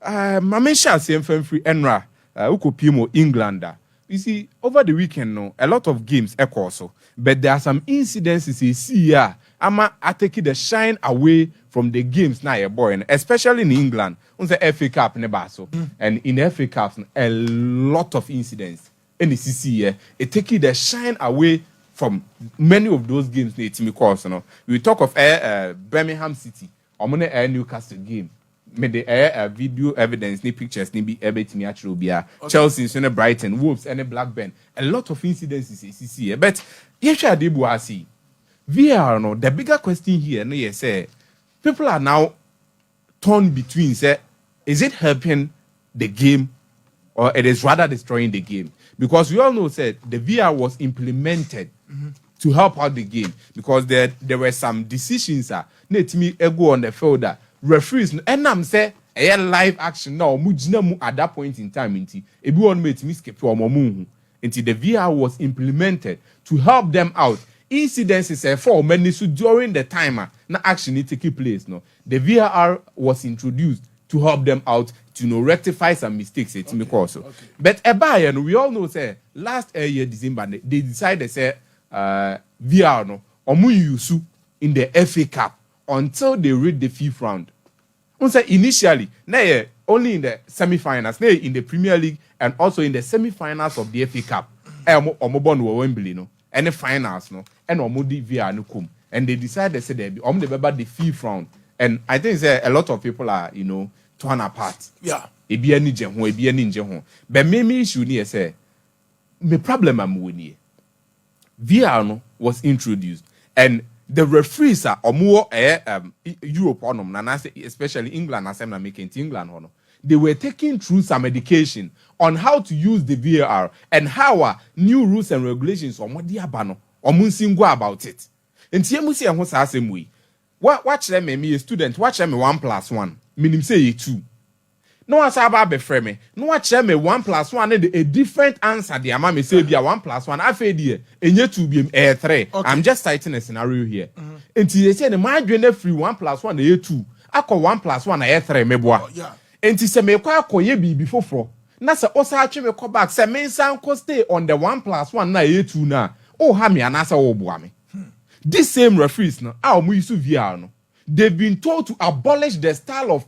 Mama shall say free Enra, Ukopimo, Englander. You see, over the weekend, no, a lot of games echo also. But there are some incidences you see here. I take the shine away from the games now, boy, and especially in England. On the FA Cup, and in FA Cups, a lot of incidents. And the CC here, it take the shine away from many of those games. We talk of Birmingham City, or Newcastle game. Made the video evidence, ni pictures, ni be able to natural beer. Chelsea, Brighton, Wolves, and Blackburn. A lot of incidents is CC. But yes, I did see VR. No, the bigger question here, no, yes, people are now torn between. Say, is it helping the game, or it is rather destroying the game? Because we all know, said the VR was implemented to help out the game because there were some decisions. Let me go on the field that. Referees and I'm say a live action now mujina at that point in time everyone made me skip to until the VR was implemented to help them out. Incidences for many so during the timer na action need take place. No, the VAR was introduced to help them out to rectify some mistakes. But we all know say last year December they decided say VR no omu use in the FA Cup until they reach the fifth round. Initially, only in the semi-finals, in the Premier League, and also in the semi-finals of the FA Cup. Wembley, no, and the finals, no, and VR no come. And they decided say they be the fifth round. And I think a lot of people are, torn apart. Yeah. But maybe issue here say, the problem I'm with VR no was introduced, and the referees are more Europe on them, especially England, as I'm making England on. They were taking through some education on how to use the VAR and how new rules and regulations on what they are bano or munsingo about it. And TMC and what's the same way. Watch them me a student, watch them 1+1, meaning say 2. No one say about befriend. No watch them 1+1 and a different answer. The amount say be a 1+1. I feel there and yet to be a 3. Okay. I'm just citing a scenario here. And they say the margin free 1+1 a 2. I call 1+1 a 3 meboa. Yeah. And they say me kwa ye be before 4. Na say osa achi me call back. Say me san ko stay on the 1+1 na a 2 na. Oh ha me anasa oboa me. This same referees now. Mu use VR no. They've been told to abolish the style of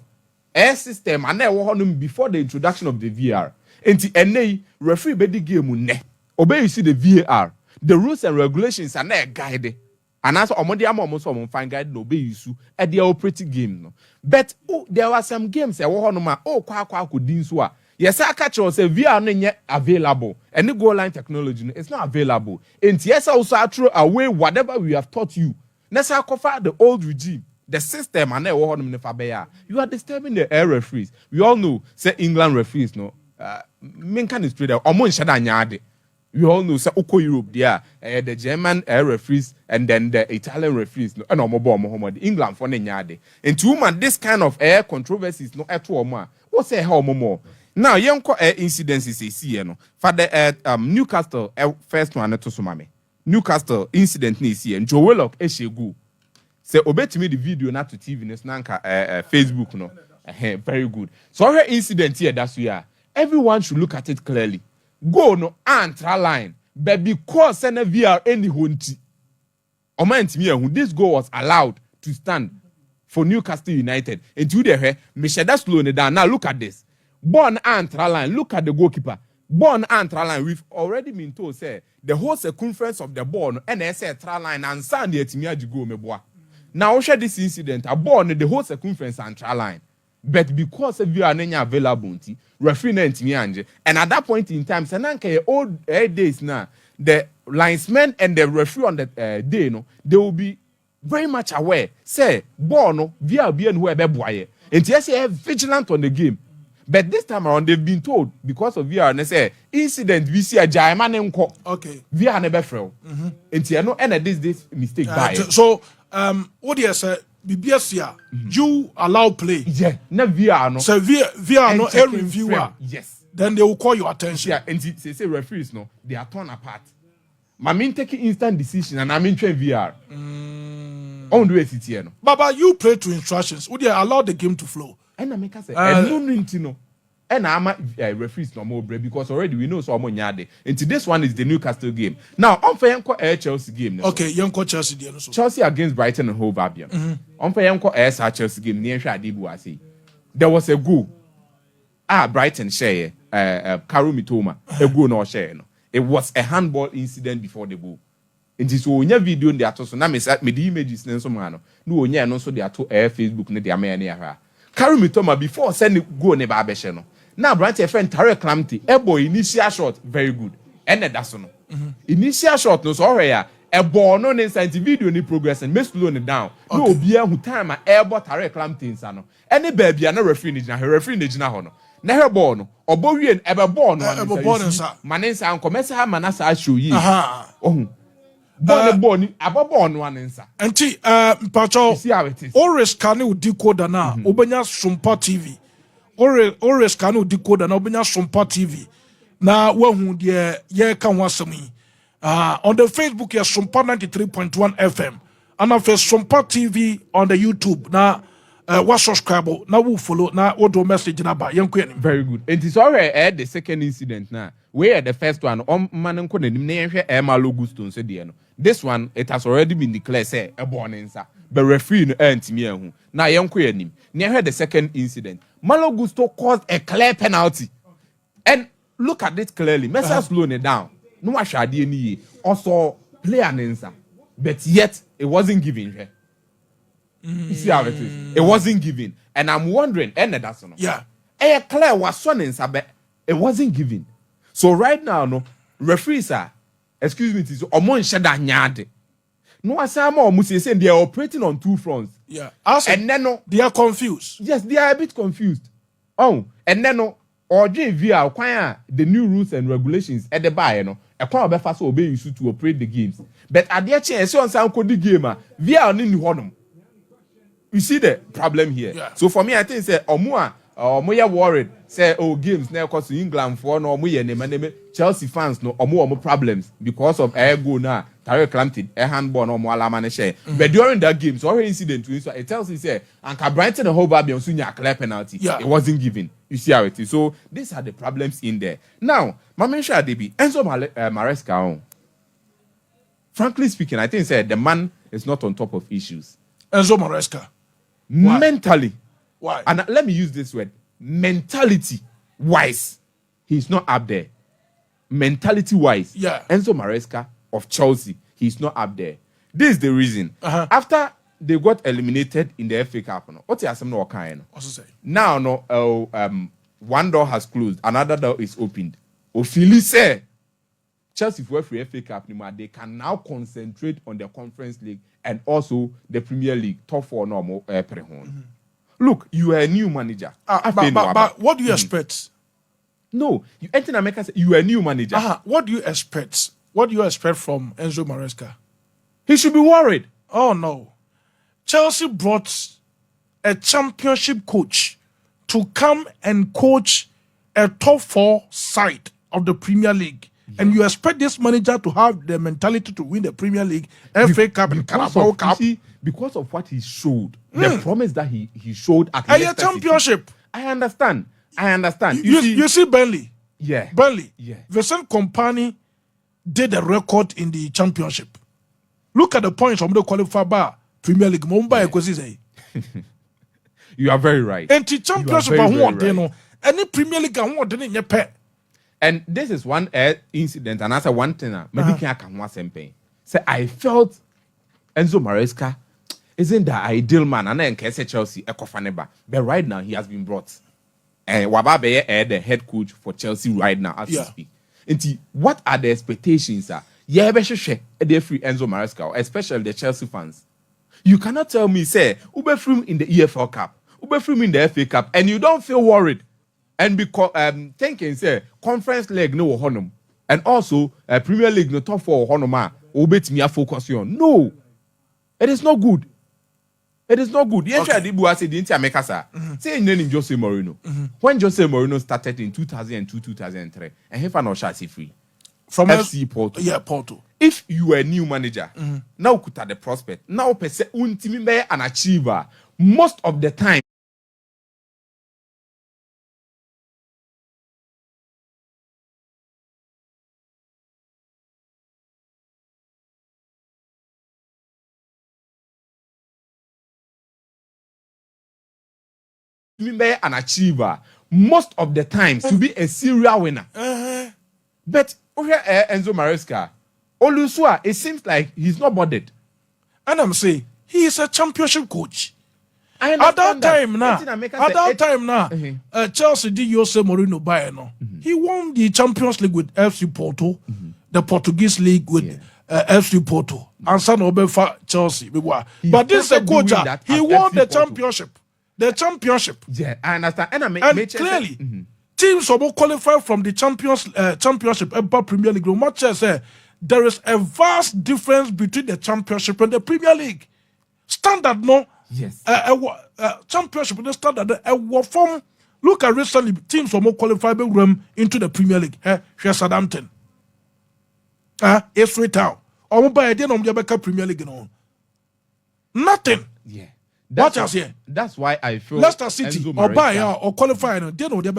air system and before the introduction of the VR. And referee be the game ne. Obey you see the VAR. The rules and regulations are not guided. And as almost fine guide no obey you at the operating game. No. But there were some games kwa could dinswa. Yes, I catch you say VR no yet available. And the goal line technology it's not available. And yes, also throw away whatever we have taught you. Let's cover the old regime. The system and you are disturbing the air referees. We all know, say England referees, no. Minkan is trader, we all know, say Oko Europe, there, the German air referees and then the Italian referees, no, and England for Nyade. And to woman, this kind of air controversies, no, at all, what's a how more? Now, young air incidents is a no. For the Newcastle, first one to Sumame. Newcastle incident is here, and Joe Willock, Eshegu. Say obey me the video not to TV nanka Facebook no. Very good. So her incident here that's we are. Everyone should look at it clearly. Go no antra line. But because send a VR any hunti. Oment me this goal was allowed to stand for Newcastle United. And to the Michelle that's slowing it down. Now look at this. Born antra line. Look at the goalkeeper. Born antra line. We've already been told say the whole circumference of the ball and antra line and sand the timia go meboa. Now, share this incident. I born the whole circumference and trial line. But because of you are not available, referee and at that point in time, Sananka old days now, the linesman and the referee on the day, no, they will be very much aware. Say, born via being whoever boy. And yes, they are vigilant on the game. But this time around, they've been told because of VR, and they say incident we see a giant okay. VR never fail. And you know, and this mistake by so. What do you say? BBS you allow play. Yeah, no VR no. So VR no a reviewer. Yes. Then they will call your attention. Yeah, and they say referees no, they are torn apart. I mean taking instant decision and I mean train VR. On do it here no. Baba, you play to instructions. Would you allow the game to flow? And I make us say, no no. And I'm referees no more because already we know so much nyade. And this one is the Newcastle game. Now, on for yanko Chelsea game. Okay, yanko Chelsea game. Chelsea against Brighton and Hove Albion. On for yanko Chelsea game near Shadibu Asi. There was a goal. Brighton share Karu Mitoma. A goal no share no. It was a handball incident before the goal. And this onya video in the ato so na me the images nenso mano. No onya no so the ato Facebook ne the me na Karu Mitoma before send go ne ba be no. Now, Brighton friend Tarek Lamptey, ebo initial shot very good. And that's no. Initial shot no so ya a ball no inside video ni progress and make slow it down. No be who time a ebo Tarek Lamptey insano. Any baby na referee ni na referee ni na hono. Na her ball no obo wi en ebe ball no manensa anko mesa manasa show yi. Oh. Ball ni ababo no anensa. Enti mpacho Oris kanu decoder na obenya Sumpa TV. Ores kanu decoder na obenya Sompa TV na wahu de ye ka ho asem yi on the Facebook ya Sompa 93.1 FM and on Sompa TV on the YouTube na wa subscribe na wo follow na wo do message na ba yenko anim. Very good. And it's already the second incident now. Where the first one man nko nanim na yenhwe Emma Augusto so de no. This one it has already been declared say e born nsa. But referee no antimi ahu. Na yenko anim. Na yenhwe the second incident. Malo Gusto caused a clear penalty. And look at it clearly. Mesa slowing it down. No one shadi any also play an answer. But yet it wasn't given here. You see how it is? It wasn't given. And I'm wondering, and that's no. Yeah. A clear was son answer, but it wasn't given. So right now, no, referees are, excuse me, it's omon shada nyade. No, Asama or Musi saying they are operating on two fronts. Yeah. And then no, they are confused. Yes, they are a bit confused. Oh, and then no, or via acquire the new rules and regulations at the buy, no, a crowd of fast obey you to operate the games. But at their chance, so on some code the gamer via on in honum. You see the problem here. Yeah. So for me, I think say Omua or Moya worried, say games now cause England for no Moya name Chelsea fans no more problems because of air go now. Tarek Lamptey, a handball no more alamane share. But during that game, so already incident so it tells you say and Brighton and Hove Albion soon a clear penalty. Yeah. It wasn't given. You see how it is. So these are the problems in there. Now, Mamensha Debi, Enzo Maresca. Frankly speaking, I think the man is not on top of issues. Enzo Maresca. Mentally. Why? And let me use this word. Mentality wise, he's not up there. Mentality wise, yeah. Enzo Maresca of Chelsea, he's not up there. This is the reason. After they got eliminated in the FA Cup, what is no kind? Now, no, one door has closed, another door is opened. Ofili say Chelsea for FA Cup, they can now concentrate on the Conference League and also the Premier League, top four normal Look, you are a new manager. But what do you expect? No, you enter America. You are a new manager. What do you expect? What do you expect from Enzo Maresca? He should be worried. Oh no, Chelsea brought a championship coach to come and coach a top four side of the Premier League. Yeah. And you expect this manager to have the mentality to win the Premier League, FA Cup, and Carabao Cup? Because of what he showed, the promise that he showed at a championship. City. I understand. You see Burnley? Yeah. Burnley. Yeah. Vincent Kompany did a record in the championship. Look at the points from the qualifier bar Premier League. You are very right. And the championship any Premier League in your pet. And this is one incident, and that's one thing. Maybe I can want something. Say I felt Enzo Maresca isn't the ideal man, and then Kese Chelsea Ekofaneba. But right now he has been brought. And Wababe the head coach for Chelsea right now as we speak. And what are the expectations? Yeah, be free Enzo Maresca, especially the Chelsea fans. You cannot tell me, say, ube free in the EFL Cup, ube free in the FA Cup, and you don't feel worried. And because thinking, say, Conference League no honum, and also Premier League no top four honoma, ube me focus on. No, it is not good. It is not good. The entry Adibu said the Inter Mekasa. Say in name Jose Mourinho. When Jose Mourinho started in 2002, 2003, and he found Oshasi free from FC Porto. Yeah, Porto. If you were a new manager, now could have the prospect. Now, per se, an achiever. Most of the time. be an achiever most of the time to be a serial winner. But Enzo Maresca, Olusua, it seems like he's not bothered. And I'm saying he is a championship coach. At that time now, Chelsea did Jose Mourinho Bayern. He won the Champions League with FC Porto, the Portuguese league with FC Porto, and San Obefa Chelsea. But this is a coach. He won the championship. The championship. Yeah, I understand. And clearly, teams will qualify from the championship and Premier League. Much as there is a vast difference between the championship and the Premier League. Standard, no. Yes. Championship and the standard. Form. Look at recently, teams will qualify into the Premier League. Here, Southampton. Ipswich Town. Or by a day, Premier League. Nothing. Yeah. That's why I feel Leicester City or Bayern or qualify they know they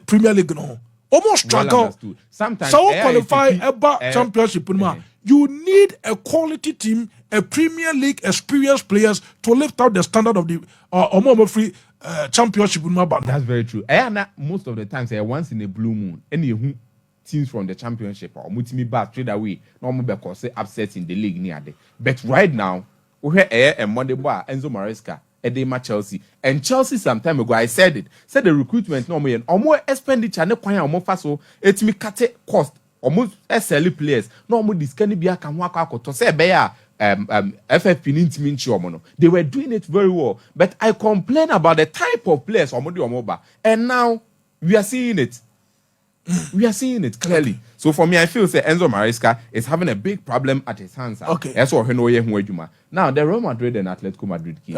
Premier League no almost struggle. Sometimes so qualify about championship you need a quality team, a Premier League experienced players to lift out the standard of the free championship. That's very true. And most of the times once in a blue moon any teams from the championship or multi back straight away normal because upset in the league near there. But right now we have a Monday boy Enzo Maresca, Edema Chelsea, and Chelsea some time ago I said the recruitment no more expenditure ne kwan omo faso etimi cut cost almost SL players no more this can be aka ho akoto say be ya FFP ntimi nchi omo no they were doing it very well, but I complain about the type of players omo de omo ba, and now we are seeing it. We are seeing it clearly. So for me, I feel say Enzo Maresca is having a big problem at his hands. Okay. That's what now the Real Madrid and Atletico Madrid game.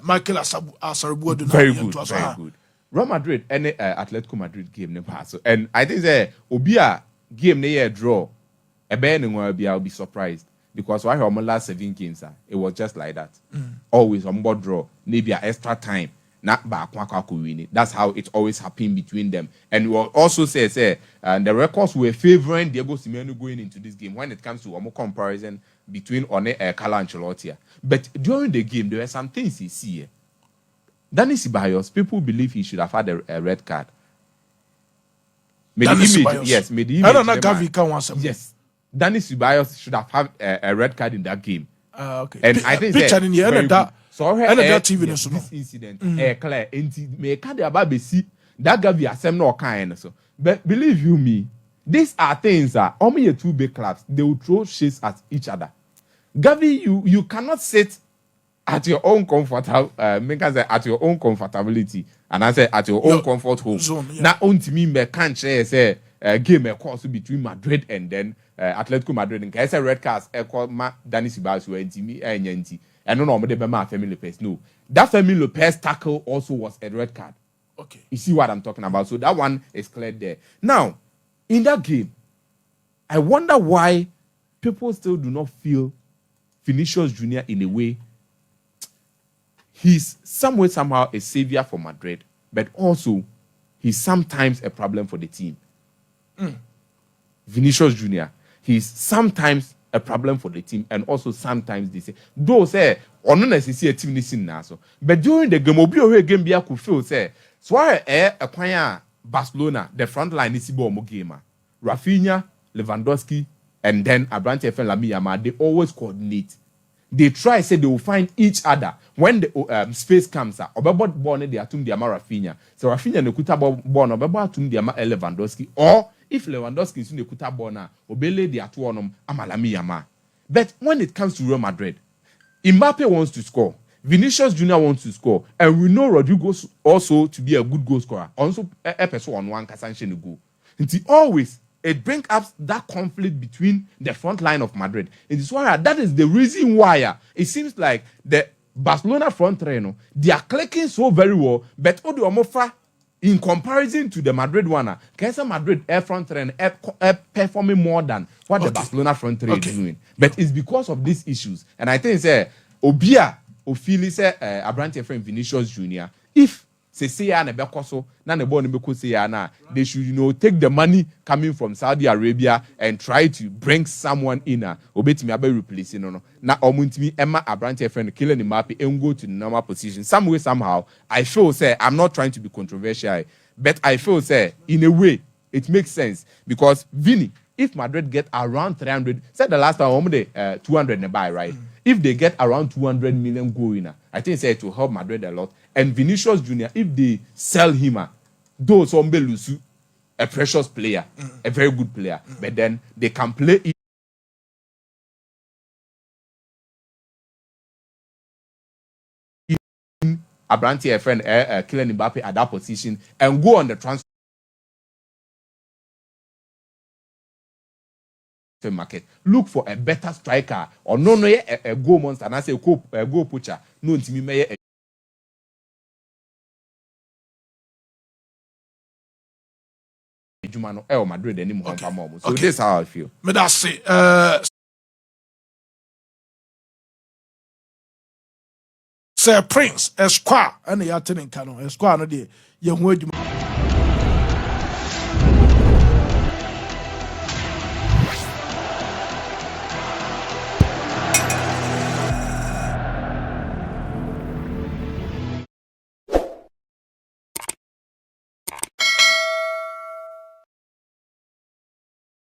Michael Asaribu. Very good. Real Madrid and Atletico Madrid game and I think that Obia game they draw. I'll be surprised because why our last 7 games it was just like that. Always on board draw, maybe an extra time. Not back win it. That's how it always happened between them. And we will also say the records were favoring Diego Simeone going into this game when it comes to a more comparison between Carlo Ancelotti. But during the game, there were some things he see. Danny Ceballos, people believe he should have had a red card. Yes, Danny Ceballos should have had a red card in that game. Okay. And I think that TV this incident clear me can the babesi that Gavi asem no kind so, but believe you me, these are things only 2 big clubs they will throw shades at each other. Gavi, you cannot sit at your own at your own comfortability and I say at your own comfort home zone, yeah. Now on to me can't say game course between Madrid and then Atletico Madrid and say red cards Danny Ceballos and and no, Femi Lopez. No, that Femi Lopez tackle also was a red card. Okay, you see what I'm talking about. So that one is cleared there. Now, in that game, I wonder why people still do not feel Vinicius Junior in a way. He's somehow a savior for Madrid, but also he's sometimes a problem for the team. Vinicius Junior, he's sometimes a problem for the team, and also sometimes they say those say on necessary team listen now so, but during the game obi game bia could feel say so a kwanya Barcelona the front line is bo game Rafinha, Lewandowski, and then Abrante and Lamine Yamal, they always coordinate. They try say they will find each other when the space comes obebo ball they atum the Rafinha, so Rafinha ne kuta ball obebo atum the Lewandowski, or if Lewandowski is in the kuta bona, obele the atuonum amalami yama. But when it comes to Real Madrid, Mbappe wants to score, Vinicius Junior wants to score, and we know Rodrigo also to be a good goal scorer. Also, a person on one Kasanshin go. It brings up that conflict between the front line of Madrid. It is why that is the reason why it seems like the Barcelona front line they are clicking so very well, but Odi Omofa, in comparison to the Madrid one, Madrid air front three performing more than what the Barcelona front three is doing. But it's because of these issues. And I think Obia Ofili Abrante friend Vinicius Junior, if say ya na bekoso na ne ball no beko say ya na they should take the money coming from Saudi Arabia and try to bring someone in obetimi abe replace no na omuntimi Emma Abrante friend Kylian Mbappe and go to the normal position some way somehow. I feel say I'm not trying to be controversial, but I feel say in a way it makes sense because Vini, if Madrid get around 300, said the last time, 200 in buy, right? If they get around 200 million going, I think it will help Madrid a lot. And Vinicius Jr., if they sell him, those Lusu, a precious player, a very good player, but then they can play it. Abrante, a friend, Kylian Mbappe at that position, and go on the transfer market. Look for a better striker or no a goal monster and I say a goal poacher. No intimi me Jumano Madrid anymore. Okay. So this is how I feel. Me that say Sir Prince Esquire and the attending canon Esquire no de ye ho adwuma